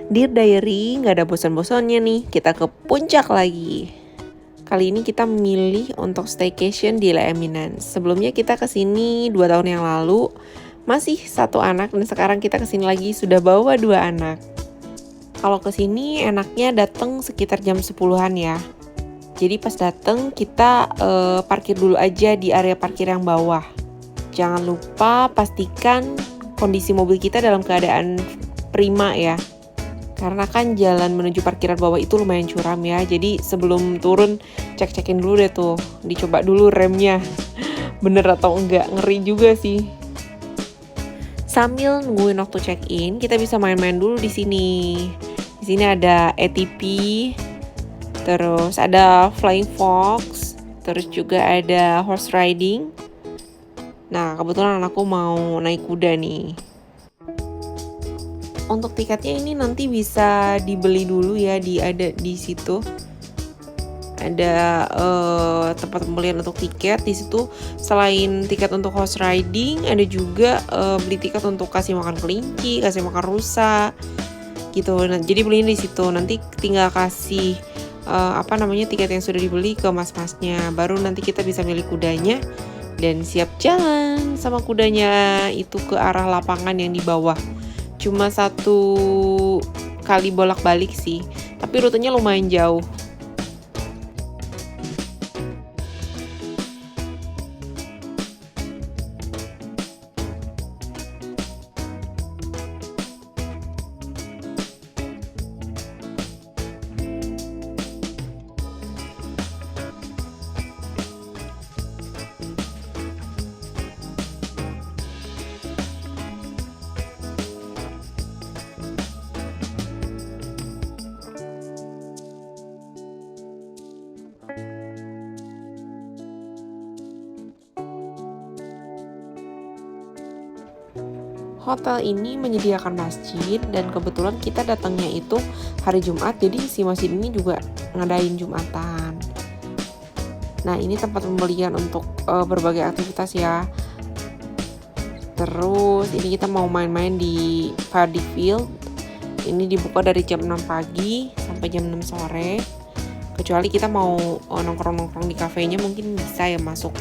Dear Diary, nggak ada bosan-bosannya nih, kita ke puncak lagi. Kali ini kita memilih untuk staycation di La Eminence. Sebelumnya kita kesini 2 tahun yang lalu, masih satu anak, dan sekarang kita kesini lagi sudah bawa 2 anak. Kalau kesini enaknya datang sekitar jam 10-an ya. Jadi pas datang kita parkir dulu aja di area parkir yang bawah. Jangan lupa pastikan kondisi mobil kita dalam keadaan prima ya. Karena kan jalan menuju parkiran bawah itu lumayan curam ya. Jadi sebelum turun cek-cekin dulu deh tuh. Dicoba dulu remnya. Bener atau enggak, ngeri juga sih. Sambil nungguin waktu check-in, kita bisa main-main dulu di sini. Di sini ada ATP, terus ada Flying Fox, terus juga ada horse riding. Nah, kebetulan anakku mau naik kuda nih. Untuk tiketnya ini nanti bisa dibeli dulu ya, ada di situ. Ada tempat pembelian untuk tiket di situ. Selain tiket untuk horse riding, ada juga beli tiket untuk kasih makan kelinci, kasih makan rusa, gitu. Nah, jadi belinya di situ. Nanti tinggal kasih tiket yang sudah dibeli ke mas-masnya. Baru nanti kita bisa milih kudanya dan siap jalan sama kudanya itu ke arah lapangan yang di bawah. Cuma 1 kali bolak-balik sih, tapi rutenya lumayan jauh. Hotel ini menyediakan masjid dan kebetulan kita datangnya itu hari Jumat, jadi si masjid ini juga ngadain Jumatan. Nah, ini tempat pembelian untuk berbagai aktivitas ya. Terus ini kita mau main-main di Paddy Field. Ini dibuka dari jam 6 pagi sampai jam 6 sore. Kecuali kita mau nongkrong-nongkrong di kafenya mungkin bisa ya masuk.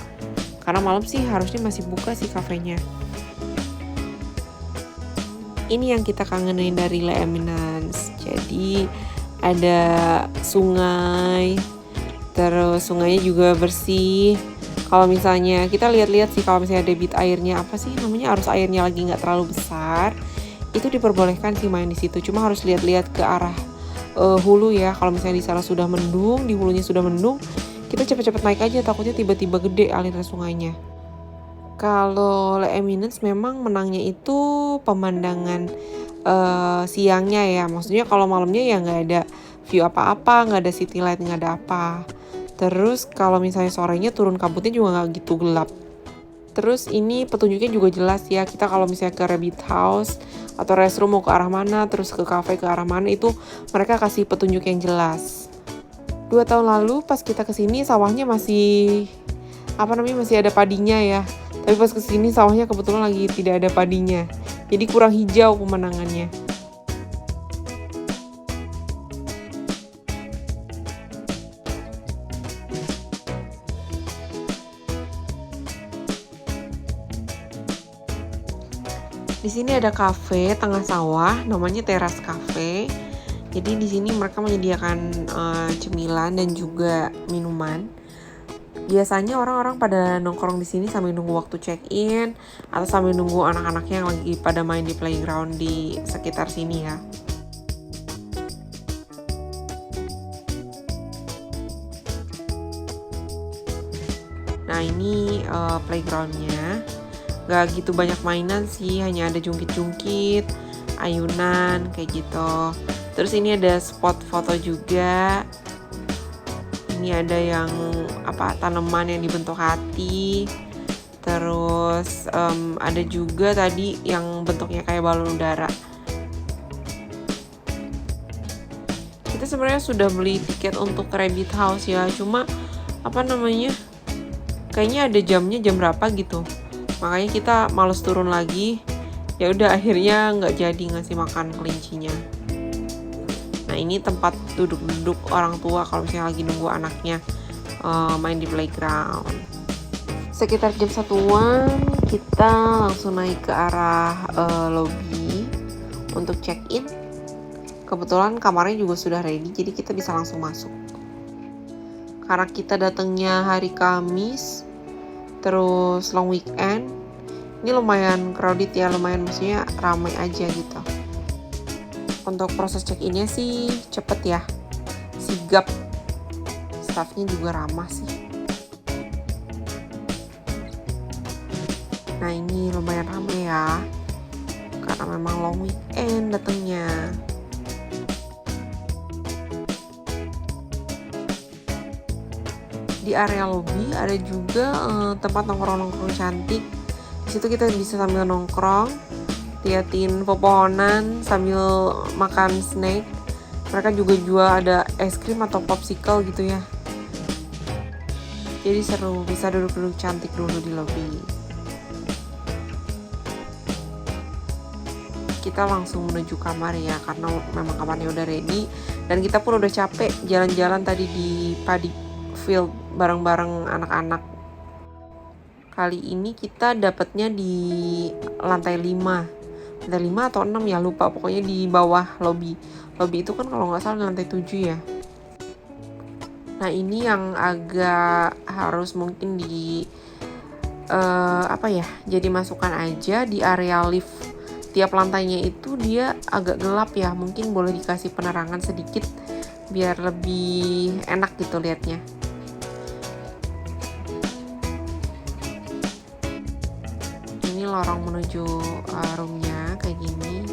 Karena malam sih harusnya masih buka sih kafenya. Ini yang kita kangenin dari La Eminence. Jadi ada sungai, terus sungainya juga bersih. Kalau misalnya kita lihat-lihat sih, kalau misalnya debit airnya arus airnya lagi nggak terlalu besar, itu diperbolehkan sih main di situ. Cuma harus lihat-lihat ke arah hulu ya. Kalau misalnya di sana sudah mendung, di hulunya sudah mendung, kita cepet-cepet naik aja, takutnya tiba-tiba gede aliran sungainya. Kalau La Eminence memang menangnya itu pemandangan siangnya ya. Maksudnya kalau malamnya ya nggak ada view apa-apa, nggak ada city light, nggak ada apa. Terus kalau misalnya sorenya turun kabutnya juga nggak gitu gelap. Terus ini petunjuknya juga jelas ya. Kita kalau misalnya ke Rabbit House atau restroom mau ke arah mana, terus ke cafe ke arah mana, itu mereka kasih petunjuk yang jelas. 2 tahun lalu pas kita kesini sawahnya masih ada padinya ya. Tapi pas kesini sawahnya kebetulan lagi tidak ada padinya. Jadi kurang hijau pemandangannya. Di sini ada kafe tengah sawah, namanya Teras Cafe. Jadi di sini mereka menyediakan cemilan dan juga minuman. Biasanya orang-orang pada nongkrong di sini sambil nunggu waktu check-in atau sambil nunggu anak-anaknya yang lagi pada main di playground di sekitar sini ya. Nah, ini playgroundnya. Gak gitu banyak mainan sih, hanya ada jungkit-jungkit, ayunan kayak gitu. Terus ini ada spot foto juga. Ini ada yang tanaman yang dibentuk hati. Terus ada juga tadi yang bentuknya kayak balon udara. Kita sebenarnya sudah beli tiket untuk Rabbit House ya, cuma kayaknya ada jamnya jam berapa gitu. Makanya kita males turun lagi. Ya udah akhirnya nggak jadi ngasih makan kelincinya. Nah ini tempat duduk-duduk orang tua kalau misalnya lagi nunggu anaknya main di playground. Sekitar jam 1-an kita langsung naik ke arah lobby untuk check in. Kebetulan kamarnya juga sudah ready, jadi kita bisa langsung masuk. Karena kita datangnya hari Kamis, terus long weekend, ini lumayan crowded ya, lumayan maksudnya ramai aja gitu. Untuk proses check-innya sih cepet ya, sigap, staffnya juga ramah sih. Nah ini lumayan ramai ya, karena memang long weekend datangnya. Di area lobby ada juga tempat nongkrong-nongkrong cantik. Di situ kita bisa sambil nongkrong, liatin pepohonan sambil makan snack. Mereka juga jual ada es krim atau popsicle gitu ya. Jadi seru, bisa duduk-duduk cantik dulu di lobby. Kita langsung menuju kamar ya, karena memang kamarnya udah ready. Dan kita pun udah capek jalan-jalan tadi di paddy field bareng-bareng anak-anak. Kali ini kita dapatnya di lantai 5 atau 6 ya, lupa, pokoknya di bawah lobby itu kan kalau nggak salah di lantai 7 ya. Nah ini yang agak harus mungkin di jadi masukan aja di area lift. Tiap lantainya itu dia agak gelap ya, mungkin boleh dikasih penerangan sedikit biar lebih enak gitu liatnya. Ini lorong menuju roomnya kayak gini.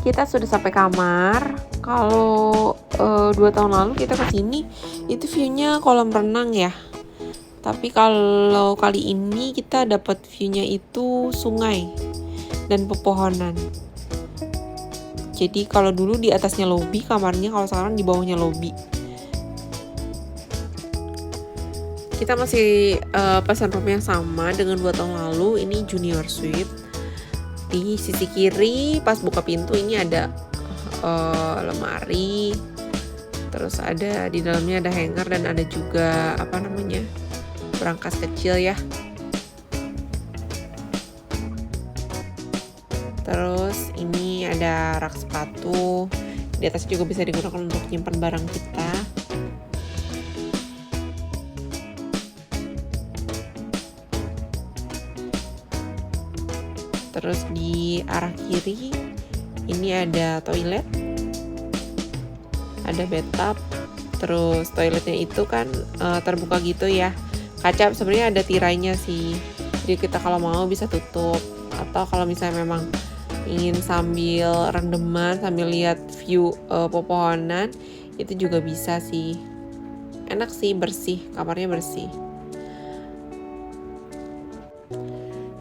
Kita sudah sampai kamar. Kalau 2 tahun lalu kita kesini itu view-nya kolam renang ya. Tapi kalau kali ini kita dapat view-nya itu sungai dan pepohonan. Jadi kalau dulu di atasnya lobby kamarnya, kalau sekarang di bawahnya lobby. Kita masih pesan room yang sama dengan 2 tahun lalu. Ini junior suite. Di sisi kiri pas buka pintu ini ada lemari. Terus ada di dalamnya ada hanger dan ada juga berangkas kecil ya. Terus ini ada rak sepatu. Di atas juga bisa digunakan untuk nyimpan barang kita. Terus di arah kiri ini ada toilet, ada bathtub. Terus toiletnya itu kan terbuka gitu ya, kaca, sebenarnya ada tirainya sih, jadi kita kalau mau bisa tutup, atau kalau misalnya memang ingin sambil rendeman sambil lihat view pepohonan itu juga bisa sih. Enak sih, bersih, kamarnya bersih.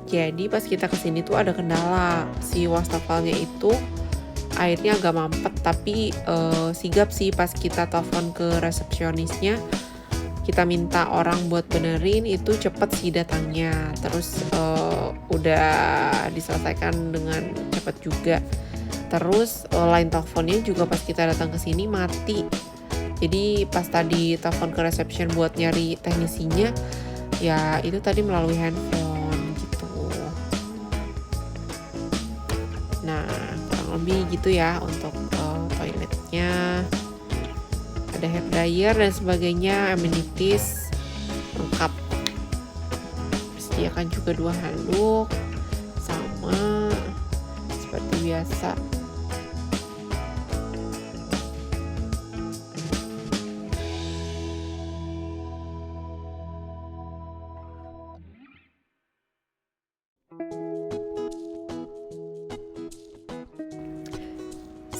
Jadi pas kita kesini tuh ada kendala, si wastafelnya itu airnya agak mampet, tapi sigap sih pas kita telepon ke resepsionisnya, kita minta orang buat benerin, itu cepet sih datangnya. Terus udah diselesaikan dengan cepet juga. Terus line teleponnya juga pas kita datang ke sini mati. Jadi pas tadi telepon ke reception buat nyari teknisinya, ya itu tadi melalui handphone. Nah, kurang lebih gitu ya untuk toiletnya. Ada hair dryer dan sebagainya, amenities lengkap. Disediakan juga 2 handuk sama seperti biasa.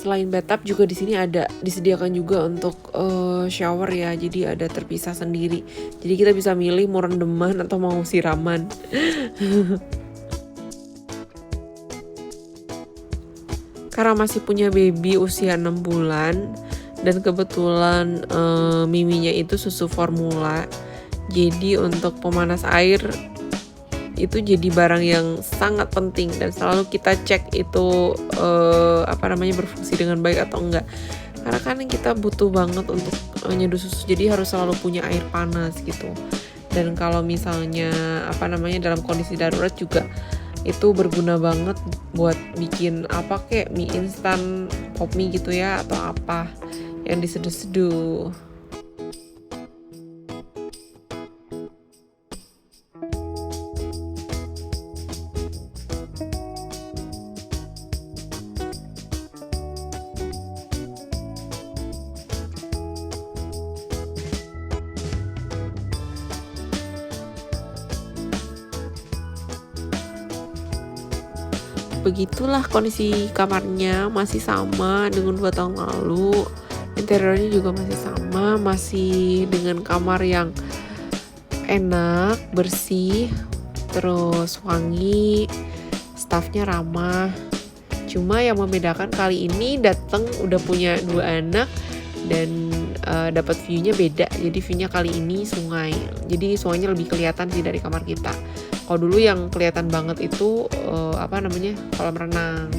Selain bathtub juga di sini ada disediakan juga untuk shower ya, jadi ada terpisah sendiri. Jadi kita bisa milih mau rendeman atau mau siraman. Karena masih punya baby usia 6 bulan Dan kebetulan Miminya itu susu formula. Jadi untuk pemanas air itu jadi barang yang sangat penting dan selalu kita cek itu berfungsi dengan baik atau enggak. Karena kan kita butuh banget untuk nyeduh susu, jadi harus selalu punya air panas gitu. Dan kalau misalnya dalam kondisi darurat juga itu berguna banget buat bikin kayak mie instan, pop mie gitu ya, atau apa yang diseduh-seduh. Begitulah kondisi kamarnya, masih sama dengan 2 tahun lalu. Interiornya juga masih sama, masih dengan kamar yang enak, bersih, terus wangi, stafnya ramah. Cuma yang membedakan kali ini datang udah punya 2 anak dan dapat view-nya beda. Jadi view-nya kali ini sungai. Jadi sungainya lebih kelihatan sih dari kamar kita. Kalau dulu yang kelihatan banget itu kolam renang.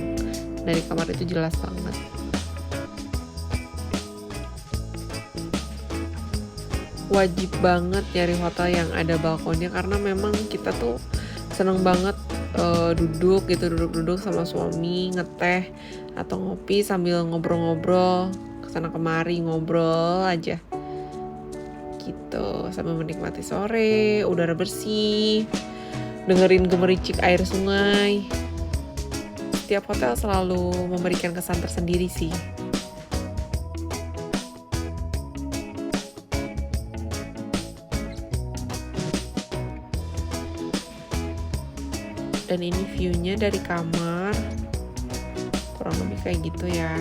Dari kamar itu jelas banget. Wajib banget nyari hotel yang ada balkonnya karena memang kita tuh seneng banget duduk sama suami, ngeteh atau ngopi sambil ngobrol-ngobrol kesana kemari, ngobrol aja gitu sambil menikmati sore, udara bersih, dengerin gemericik air sungai. Setiap hotel selalu memberikan kesan tersendiri sih. Dan ini view-nya dari kamar, kurang lebih kayak gitu ya.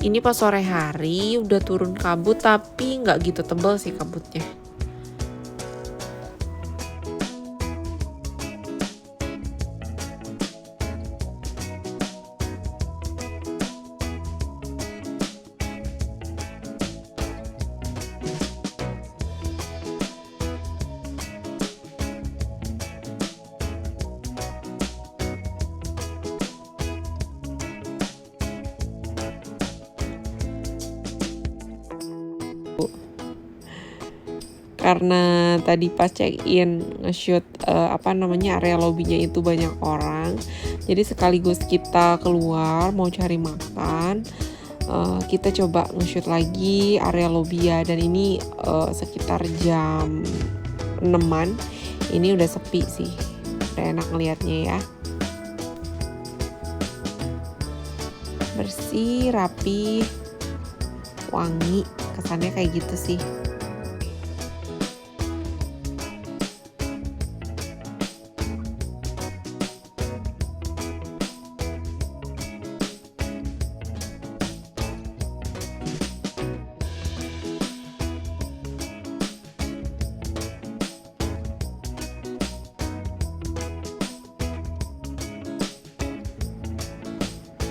Ini pas sore hari udah turun kabut tapi nggak gitu tebal sih kabutnya. Karena tadi pas check-in nge-shoot area lobbynya itu banyak orang, jadi sekaligus kita keluar mau cari makan, kita coba nge-shoot lagi area lobby ya. Dan ini sekitar jam 6-an, ini udah sepi sih, udah enak ngeliatnya ya, bersih, rapi, wangi, kesannya kayak gitu sih.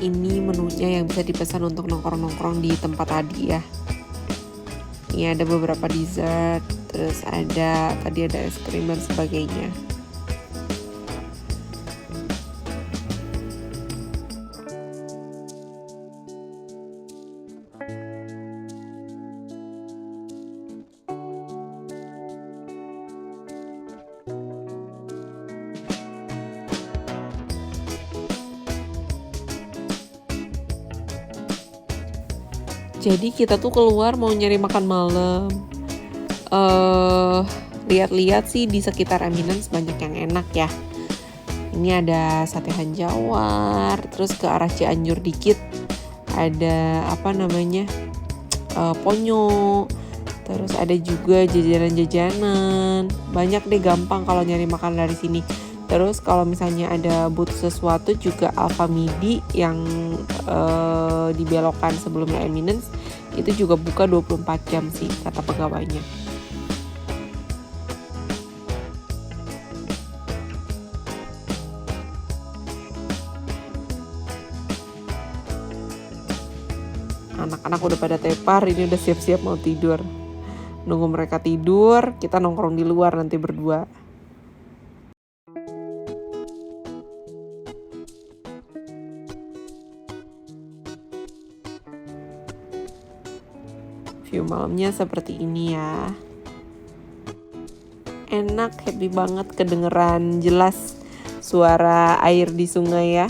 Ini menunya yang bisa dipesan untuk nongkrong-nongkrong di tempat tadi ya. Ini ada beberapa dessert, terus tadi ada es krim dan sebagainya. Jadi kita tuh keluar mau nyari makan malam. Lihat-lihat sih di sekitar Eminence banyak yang enak ya. Ini ada sate Hanjawar, terus ke arah Cianjur dikit ada Ponyo. Terus ada juga jajanan-jajanan. Banyak deh, gampang kalau nyari makan dari sini. Terus kalau misalnya ada butuh sesuatu juga Alfa Midi yang di belokan sebelumnya Eminence itu juga buka 24 jam sih kata pegawainya. Anak-anak udah pada tepar, ini udah siap-siap mau tidur. Nunggu mereka tidur, kita nongkrong di luar nanti berdua. View malamnya seperti ini ya. Enak, happy banget, kedengeran jelas suara air di sungai ya.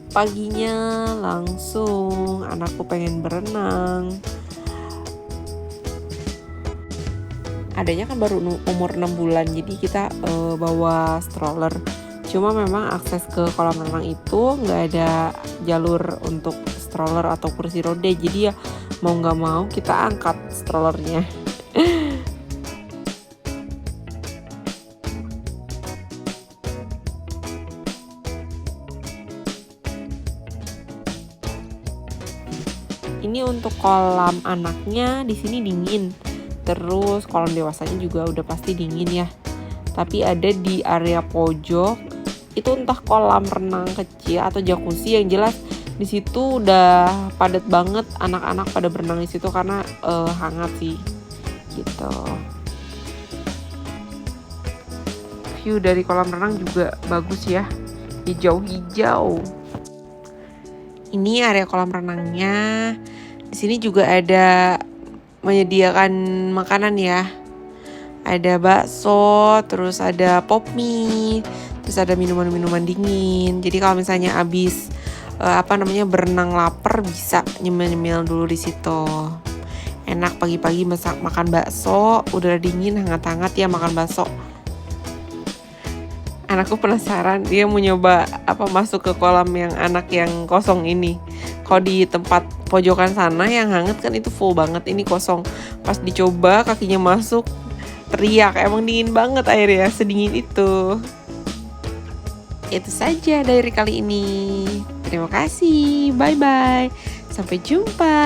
Paginya langsung anakku pengen berenang. Adanya kan baru umur 6 bulan, jadi kita bawa stroller. Cuma memang akses ke kolam renang itu nggak ada jalur untuk stroller atau kursi roda, jadi ya mau nggak mau kita angkat strollernya. Ini untuk kolam anaknya di sini dingin. Terus kolam dewasanya juga udah pasti dingin ya. Tapi ada di area pojok itu entah kolam renang kecil atau jacuzzi, yang jelas di situ udah padat banget, anak-anak pada berenang di situ karena hangat sih gitu. View dari kolam renang juga bagus ya, hijau-hijau. Ini area kolam renangnya. Di sini juga ada menyediakan makanan ya. Ada bakso, terus ada pop mie, terus ada minuman-minuman dingin. Jadi kalau misalnya habis berenang lapar bisa nyemil-nyemil dulu di situ. Enak pagi-pagi makan bakso, udara dingin hangat-hangat ya makan bakso. Anakku penasaran, dia mau nyoba masuk ke kolam yang anak yang kosong ini. Kalau di tempat pojokan sana yang hangat kan itu full banget, ini kosong. Pas dicoba kakinya masuk, teriak, emang dingin banget airnya, sedingin itu. Itu saja dari kali ini. Terima kasih, bye-bye. Sampai jumpa.